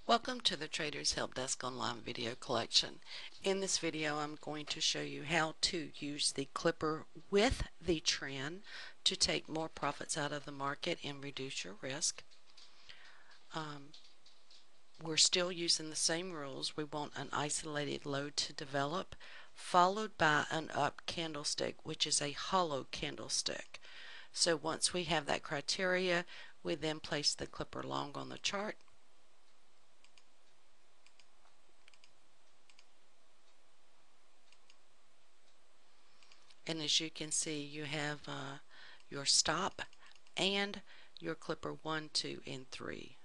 Welcome to the Traders Help Desk Online video collection. In this video I'm going to show you how to use the Clipper with the trend to take more profits out of the market and reduce your risk. We're still using the same rules. We want an isolated low to develop followed by an up candlestick, which is a hollow candlestick. So once we have that criteria, we then place the Clipper long on the chart. And as you can see, you have your stop and your Clipper 1, 2, and 3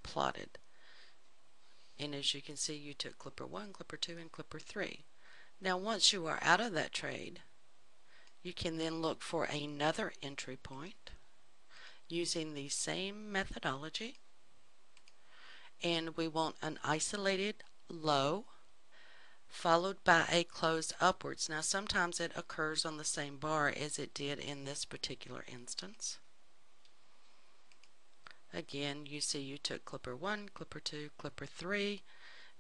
plotted. And as you can see, you took Clipper 1, Clipper 2, and Clipper 3. Now once you are out of that trade, you can then look for another entry point using the same methodology. And we want an isolated low followed by a close upwards. Now sometimes it occurs on the same bar as it did in this particular instance. Again, you see you took Clipper 1, Clipper 2, Clipper 3.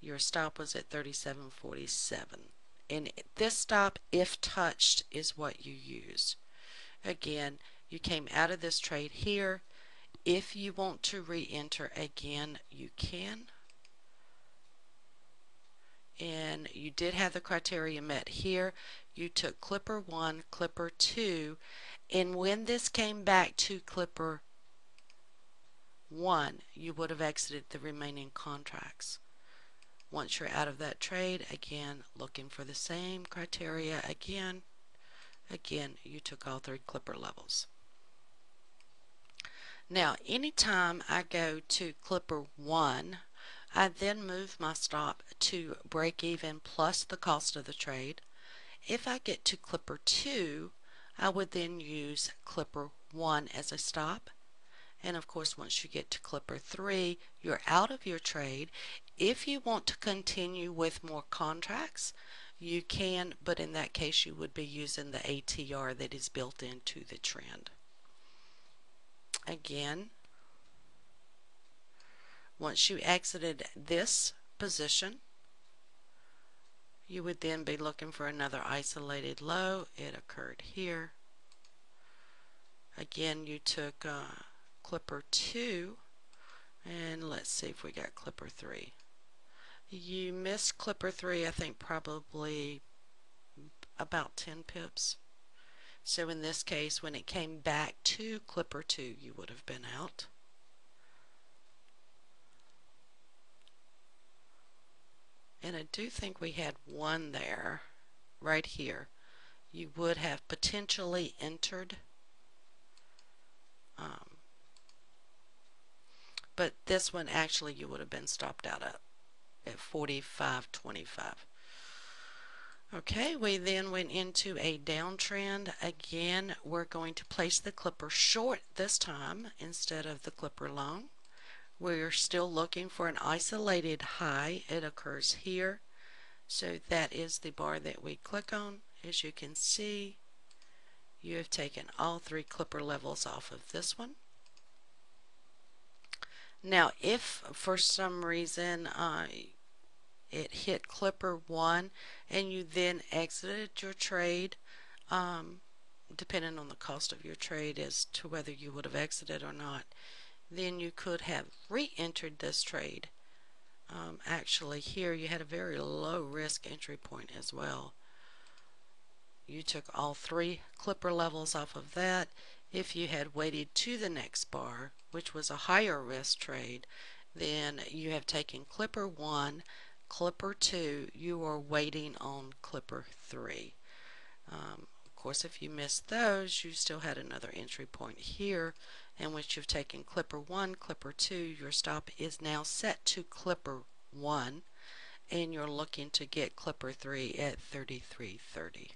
Your stop was at 37.47. And this stop, if touched, is what you use. Again, you came out of this trade here. If you want to re-enter again, you can. And you did have the criteria met here. You took Clipper 1, Clipper 2, and when this came back to Clipper 1, you would have exited the remaining contracts. Once you're out of that trade, again, looking for the same criteria again, you took all three Clipper levels. Now, anytime I go to Clipper 1, I then move my stop to break even plus the cost of the trade. If I get to Clipper 2, I would then use Clipper 1 as a stop. And of course, once you get to Clipper 3, you're out of your trade. If you want to continue with more contracts, you can, but in that case, you would be using the ATR that is built into the trend. Again, once you exited this position, you would then be looking for another isolated low. It occurred here. Again, you took Clipper 2, and let's see if we got Clipper 3. You missed Clipper 3, I think probably about 10 pips. So in this case, when it came back to Clipper 2, you would have been out. And I do think we had one there, right here. You would have potentially entered. But this one actually you would have been stopped out at 45.25. Okay, we then went into a downtrend. Again, we're going to place the Clipper short this time instead of the Clipper long. We're still looking for an isolated high. It occurs here. So that is the bar that we click on. As you can see, you have taken all three Clipper levels off of this one. Now, if for some reason it hit Clipper 1 and you then exited your trade, depending on the cost of your trade as to whether you would have exited or not, then you could have re-entered this trade. Actually, here you had a very low risk entry point as well. You took all three Clipper levels off of that. If you had waited to the next bar, which was a higher risk trade, then you have taken Clipper 1, Clipper 2, you are waiting on Clipper 3. Of course, if you missed those, you still had another entry point here, in which you've taken Clipper 1, Clipper 2, your stop is now set to Clipper 1, and you're looking to get Clipper 3 at 33.30.